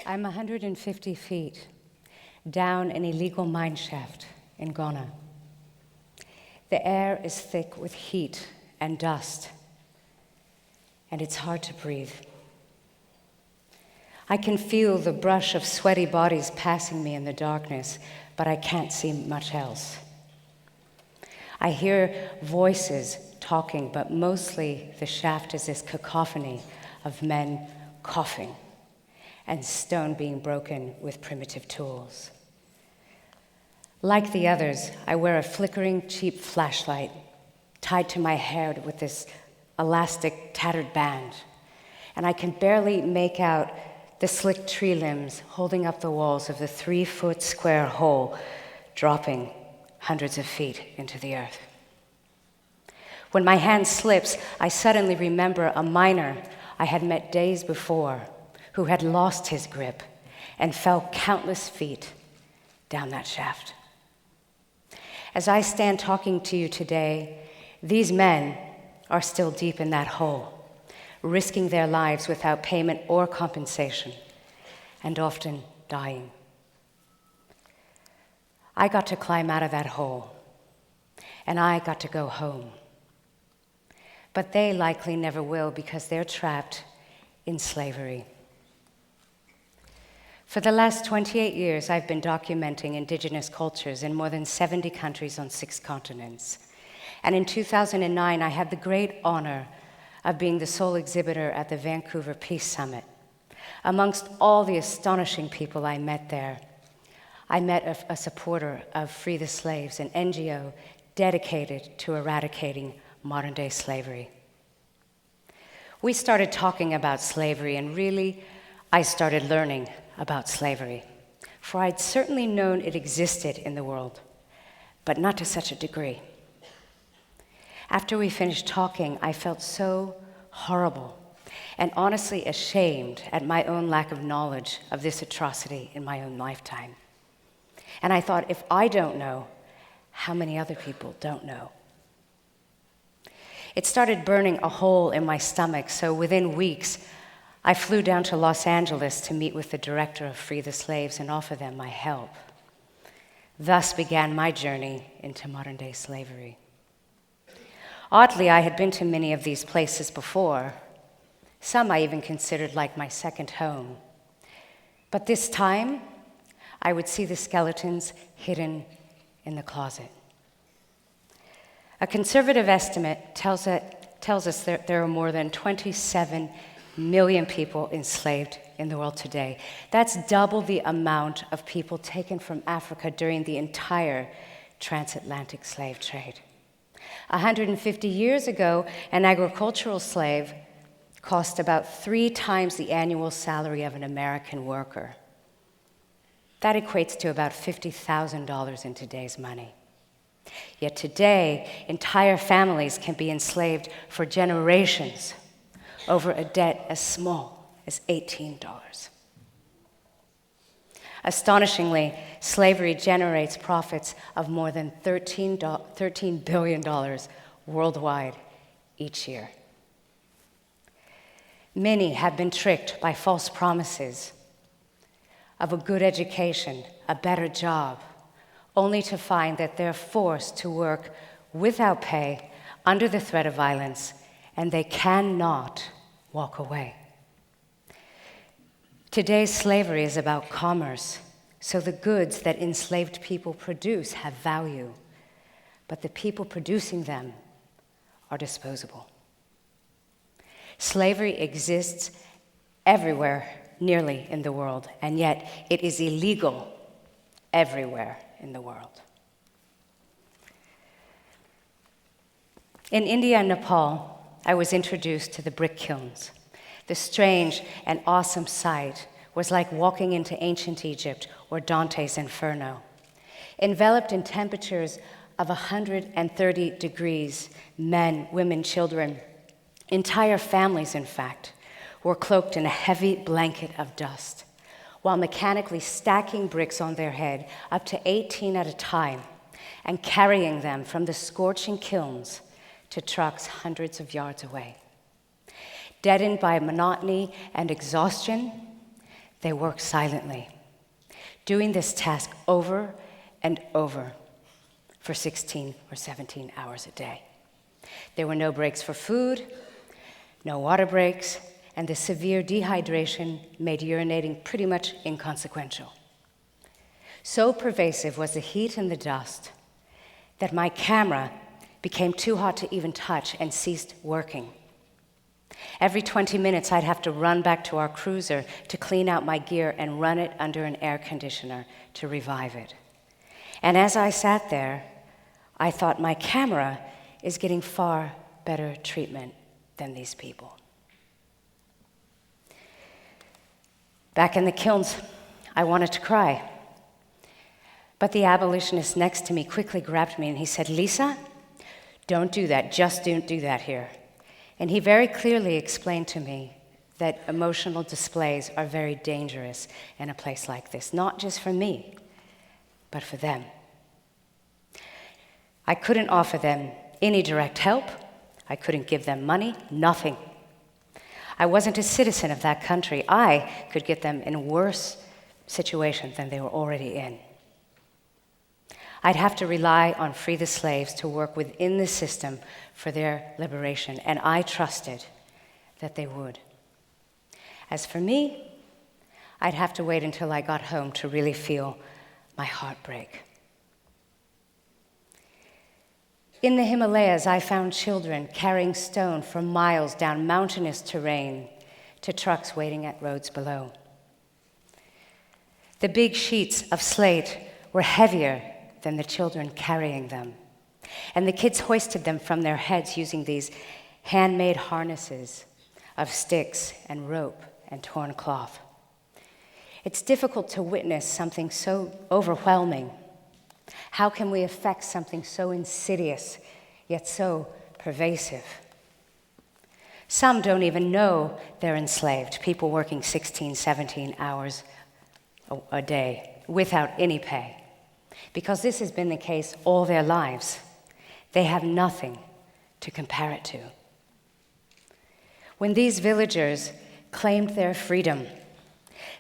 I'm 150 feet down an illegal mine shaft in Ghana. The air is thick with heat and dust, and it's hard to breathe. I can feel the brush of sweaty bodies passing me in the darkness, but I can't see much else. I hear voices talking, but mostly the shaft is this cacophony of men coughing and stone being broken with primitive tools. Like the others, I wear a flickering, cheap flashlight tied to my hair with this elastic, tattered band, and I can barely make out the slick tree limbs holding up the walls of the 3-foot square hole dropping hundreds of feet into the earth. When my hand slips, I suddenly remember a miner I had met days before who had lost his grip and fell countless feet down that shaft. As I stand talking to you today, these men are still deep in that hole, risking their lives without payment or compensation, and often dying. I got to climb out of that hole, and I got to go home. But they likely never will because they're trapped in slavery. For the last 28 years, I've been documenting indigenous cultures in more than 70 countries on 6 continents. And in 2009, I had the great honor of being the sole exhibitor at the Vancouver Peace Summit. Amongst all the astonishing people I met there, I met a supporter of Free the Slaves, an NGO dedicated to eradicating modern-day slavery. We started talking about slavery, and really, I started learning about slavery, for I'd certainly known it existed in the world, but not to such a degree. After we finished talking, I felt so horrible and honestly ashamed at my own lack of knowledge of this atrocity in my own lifetime. And I thought, if I don't know, how many other people don't know? It started burning a hole in my stomach, so within weeks, I flew down to Los Angeles to meet with the director of Free the Slaves and offer them my help. Thus began my journey into modern-day slavery. Oddly, I had been to many of these places before. Some I even considered like my second home. But this time, I would see the skeletons hidden in the closet. A conservative estimate tells us that there are more than 27 million people enslaved in the world today. That's double the amount of people taken from Africa during the entire transatlantic slave trade. 150 years ago, an agricultural slave cost about 3 times the annual salary of an American worker. That equates to about $50,000 in today's money. Yet today, entire families can be enslaved for generations over a debt as small as $18. Astonishingly, slavery generates profits of more than $13 billion worldwide each year. Many have been tricked by false promises of a good education, a better job, only to find that they're forced to work without pay, under the threat of violence, and they cannot walk away. Today's slavery is about commerce, so the goods that enslaved people produce have value, but the people producing them are disposable. Slavery exists everywhere, nearly, in the world, and yet it is illegal everywhere in the world. In India and Nepal, I was introduced to the brick kilns. The strange and awesome sight was like walking into ancient Egypt or Dante's Inferno. Enveloped in temperatures of 130 degrees, men, women, children, entire families, in fact, were cloaked in a heavy blanket of dust, while mechanically stacking bricks on their head, up to 18 at a time, and carrying them from the scorching kilns to trucks hundreds of yards away. Deadened by monotony and exhaustion, They worked silently, doing this task over and over for 16 or 17 hours a day. There were no breaks for food, no water breaks, and the severe dehydration made urinating pretty much inconsequential. So pervasive was the heat and the dust that my camera became too hot to even touch and ceased working. Every 20 minutes, I'd have to run back to our cruiser to clean out my gear and run it under an air conditioner to revive it. And as I sat there, I thought, my camera is getting far better treatment than these people. Back in the kilns, I wanted to cry. But the abolitionist next to me quickly grabbed me and he said, "Lisa, don't do that. Just don't do that here." And he very clearly explained to me that emotional displays are very dangerous in a place like this, not just for me, but for them. I couldn't offer them any direct help. I couldn't give them money, nothing. I wasn't a citizen of that country. I could get them in a worse situation than they were already in. I'd have to rely on Free the Slaves to work within the system for their liberation, and I trusted that they would. As for me, I'd have to wait until I got home to really feel my heart break. In the Himalayas, I found children carrying stone for miles down mountainous terrain to trucks waiting at roads below. The big sheets of slate were heavier than the children carrying them, and the kids hoisted them from their heads using these handmade harnesses of sticks and rope and torn cloth. It's difficult to witness something so overwhelming. How can we affect something so insidious, yet so pervasive? Some don't even know they're enslaved, people working 16, 17 hours a day without any pay. Because this has been the case all their lives. They have nothing to compare it to. When these villagers claimed their freedom,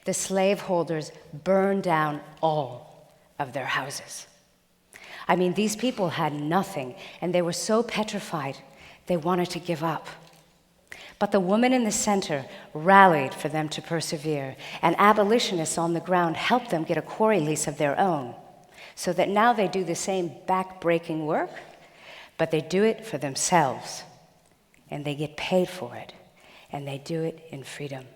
the slaveholders burned down all of their houses. I mean, these people had nothing, and they were so petrified, they wanted to give up. But the woman in the center rallied for them to persevere, and abolitionists on the ground helped them get a quarry lease of their own, so that now they do the same back-breaking work, but they do it for themselves, and they get paid for it, and they do it in freedom.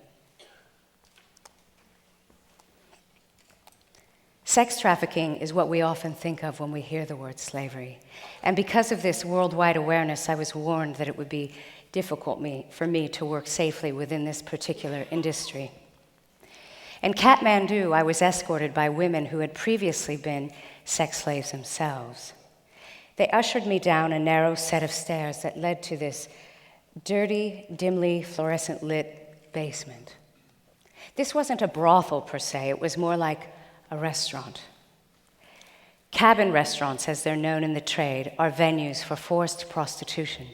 Sex trafficking is what we often think of when we hear the word slavery. And because of this worldwide awareness, I was warned that it would be difficult for me to work safely within this particular industry. In Kathmandu, I was escorted by women who had previously been sex slaves themselves. They ushered me down a narrow set of stairs that led to this dirty, dimly fluorescent lit basement. This wasn't a brothel per se, it was more like a restaurant. Cabin restaurants, as they're known in the trade, are venues for forced prostitution.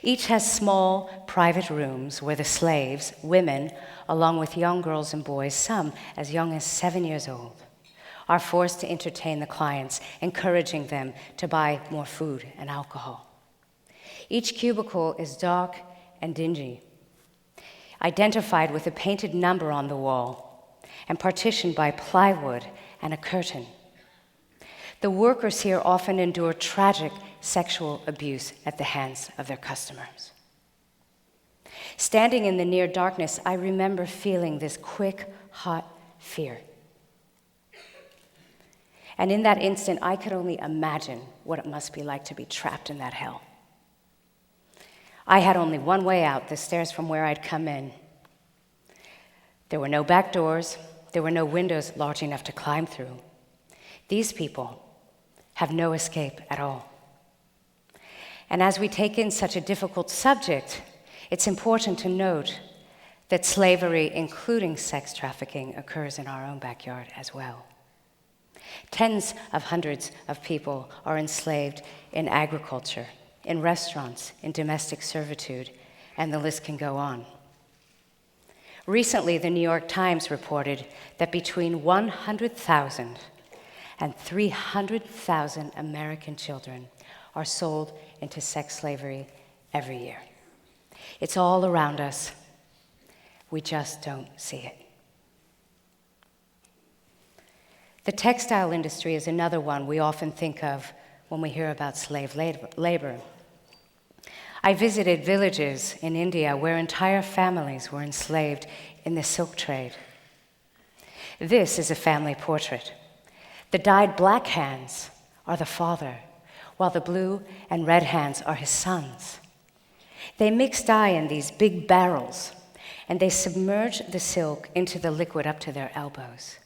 Each has small, private rooms where the slaves, women, along with young girls and boys, some as young as 7 years old, are forced to entertain the clients, encouraging them to buy more food and alcohol. Each cubicle is dark and dingy, identified with a painted number on the wall, and partitioned by plywood and a curtain. The workers here often endure tragic sexual abuse at the hands of their customers. Standing in the near darkness, I remember feeling this quick, hot fear. And in that instant, I could only imagine what it must be like to be trapped in that hell. I had only one way out, the stairs from where I'd come in. There were no back doors. There were no windows large enough to climb through. These people have no escape at all. And as we take in such a difficult subject, it's important to note that slavery, including sex trafficking, occurs in our own backyard as well. Tens of hundreds of people are enslaved in agriculture, in restaurants, in domestic servitude, and the list can go on. Recently, the New York Times reported that between 100,000 and 300,000 American children are sold into sex slavery every year. It's all around us. We just don't see it. The textile industry is another one we often think of when we hear about slave labor. I visited villages in India where entire families were enslaved in the silk trade. This is a family portrait. The dyed black hands are the father, while the blue and red hands are his sons. They mix dye in these big barrels, and they submerge the silk into the liquid up to their elbows.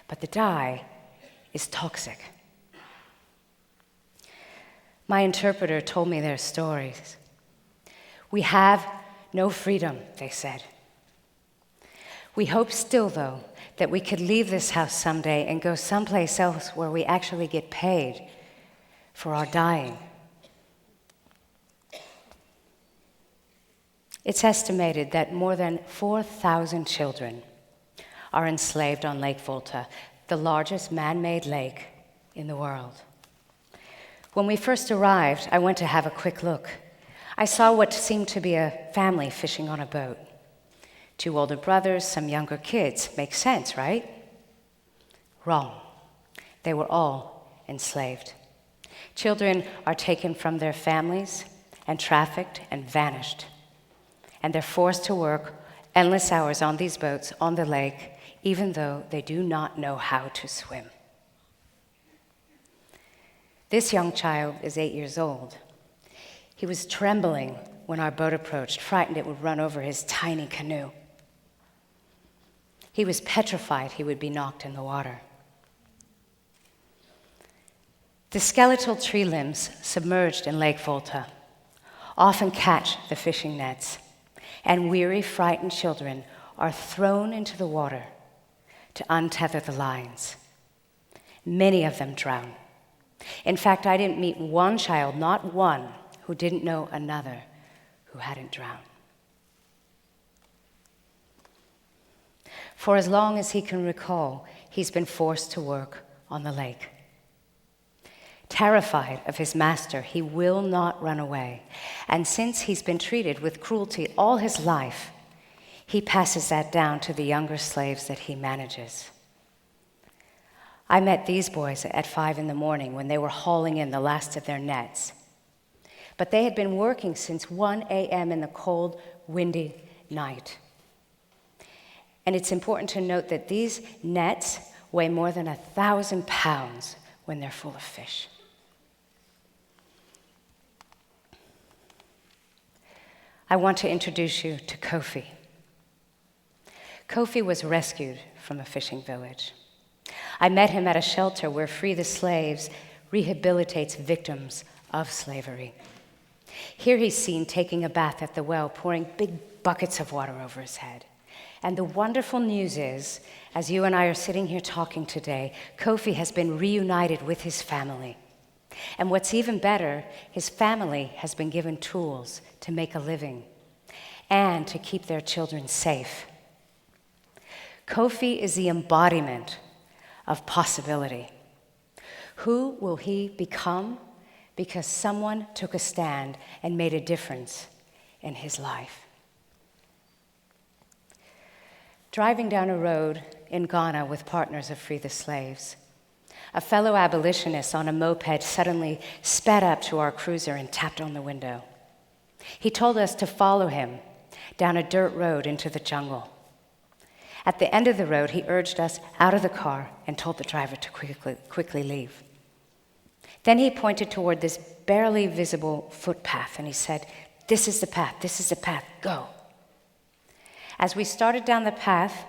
But the dye is toxic. My interpreter told me their stories. We have no freedom, they said. We hope still, though, that we could leave this house someday and go someplace else where we actually get paid for our dying. It's estimated that more than 4,000 children are enslaved on Lake Volta, the largest man-made lake in the world. When we first arrived, I went to have a quick look. I saw what seemed to be a family fishing on a boat. 2 older brothers, some younger kids. Makes sense, right? Wrong. They were all enslaved. Children are taken from their families and trafficked and vanished. And they're forced to work endless hours on these boats on the lake, even though they do not know how to swim. This young child is 8 years old. He was trembling when our boat approached, frightened it would run over his tiny canoe. He was petrified he would be knocked in the water. The skeletal tree limbs submerged in Lake Volta often catch the fishing nets, and weary, frightened children are thrown into the water to untether the lines. Many of them drown. In fact, I didn't meet one child, not one, who didn't know another who hadn't drowned. For as long as he can recall, he's been forced to work on the lake. Terrified of his master, he will not run away. And since he's been treated with cruelty all his life, he passes that down to the younger slaves that he manages. I met these boys at 5 a.m. when they were hauling in the last of their nets. But they had been working since 1 a.m. in the cold, windy night. And it's important to note that these nets weigh more than 1,000 pounds when they're full of fish. I want to introduce you to Kofi. Kofi was rescued from a fishing village. I met him at a shelter where Free the Slaves rehabilitates victims of slavery. Here he's seen taking a bath at the well, pouring big buckets of water over his head. And the wonderful news is, as you and I are sitting here talking today, Kofi has been reunited with his family. And what's even better, his family has been given tools to make a living and to keep their children safe. Kofi is the embodiment of possibility. Who will he become? Because someone took a stand and made a difference in his life. Driving down a road in Ghana with partners of Free the Slaves, a fellow abolitionist on a moped suddenly sped up to our cruiser and tapped on the window. He told us to follow him down a dirt road into the jungle. At the end of the road, he urged us out of the car and told the driver to quickly leave. Then he pointed toward this barely visible footpath, and he said, this is the path, go. As we started down the path,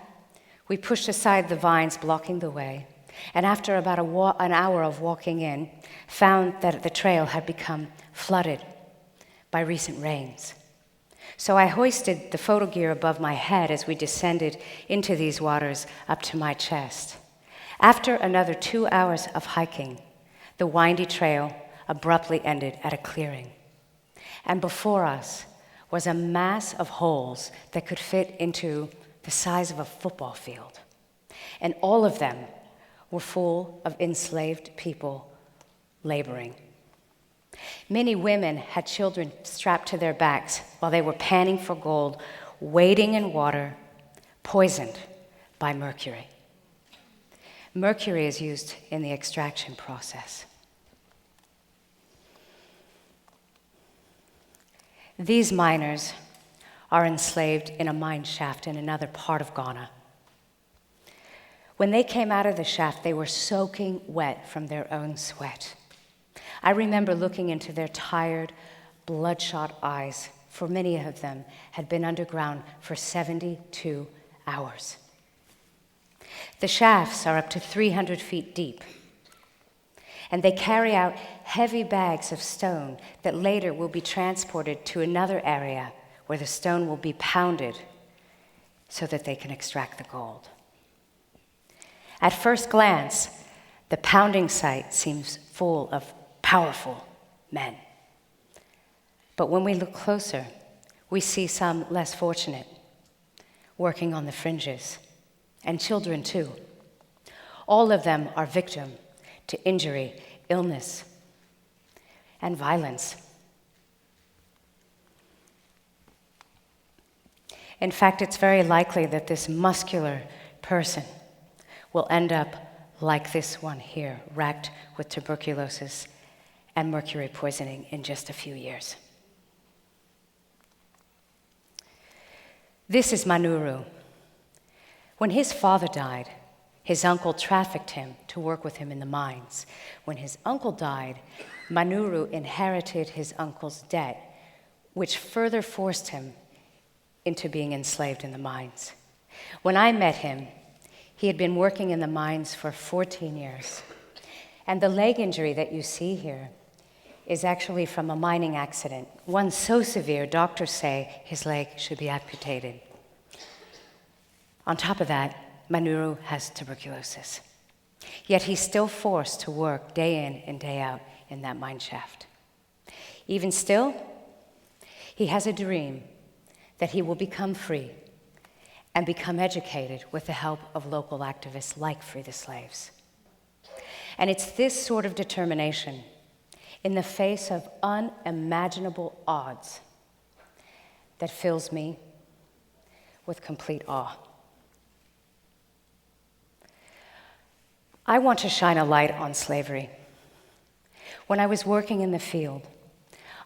we pushed aside the vines blocking the way, and after about an hour of walking in, found that the trail had become flooded by recent rains. So I hoisted the photo gear above my head as we descended into these waters up to my chest. After another 2 hours of hiking, the windy trail abruptly ended at a clearing. And before us was a mass of holes that could fit into the size of a football field. And all of them were full of enslaved people laboring. Many women had children strapped to their backs while they were panning for gold, wading in water, poisoned by mercury. Mercury is used in the extraction process. These miners are enslaved in a mine shaft in another part of Ghana. When they came out of the shaft, they were soaking wet from their own sweat. I remember looking into their tired, bloodshot eyes, for many of them had been underground for 72 hours. The shafts are up to 300 feet deep, and they carry out heavy bags of stone that later will be transported to another area where the stone will be pounded so that they can extract the gold. At first glance, the pounding site seems full of powerful men. But when we look closer, we see some less fortunate, working on the fringes, and children too. All of them are victim to injury, illness, and violence. In fact, it's very likely that this muscular person will end up like this one here, racked with tuberculosis and mercury poisoning in just a few years. This is Manuru. When his father died, his uncle trafficked him to work with him in the mines. When his uncle died, Manuru inherited his uncle's debt, which further forced him into being enslaved in the mines. When I met him, he had been working in the mines for 14 years. And the leg injury that you see here is actually from a mining accident. One so severe, doctors say his leg should be amputated. On top of that, Manuru has tuberculosis. Yet he's still forced to work day in and day out in that mine shaft. Even still, he has a dream that he will become free and become educated with the help of local activists like Free the Slaves. And it's this sort of determination, in the face of unimaginable odds, that fills me with complete awe. I want to shine a light on slavery. When I was working in the field,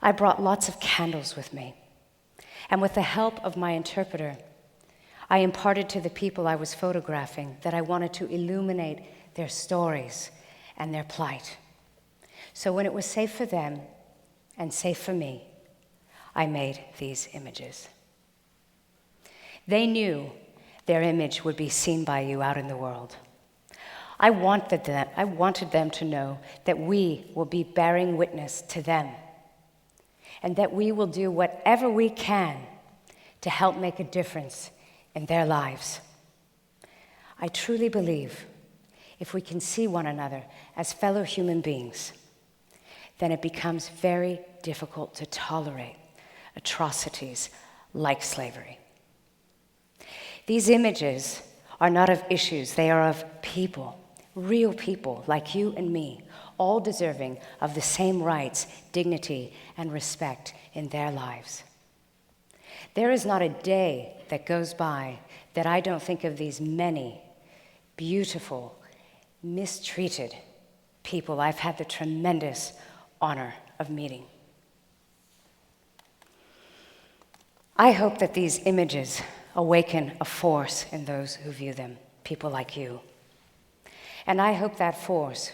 I brought lots of candles with me. And with the help of my interpreter, I imparted to the people I was photographing that I wanted to illuminate their stories and their plight. So when it was safe for them and safe for me, I made these images. They knew their image would be seen by you out in the world. I wanted them to know that we will be bearing witness to them, and that we will do whatever we can to help make a difference in their lives. I truly believe if we can see one another as fellow human beings, then it becomes very difficult to tolerate atrocities like slavery. These images are not of issues, they are of people, real people like you and me, all deserving of the same rights, dignity, and respect in their lives. There is not a day that goes by that I don't think of these many beautiful, mistreated people I've had the tremendous honor of meeting. I hope that these images awaken a force in those who view them, people like you. And I hope that force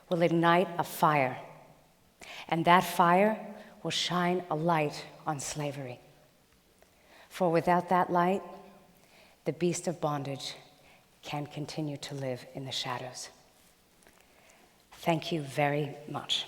will ignite a fire, and that fire will shine a light on slavery. For without that light, the beast of bondage can continue to live in the shadows. Thank you very much.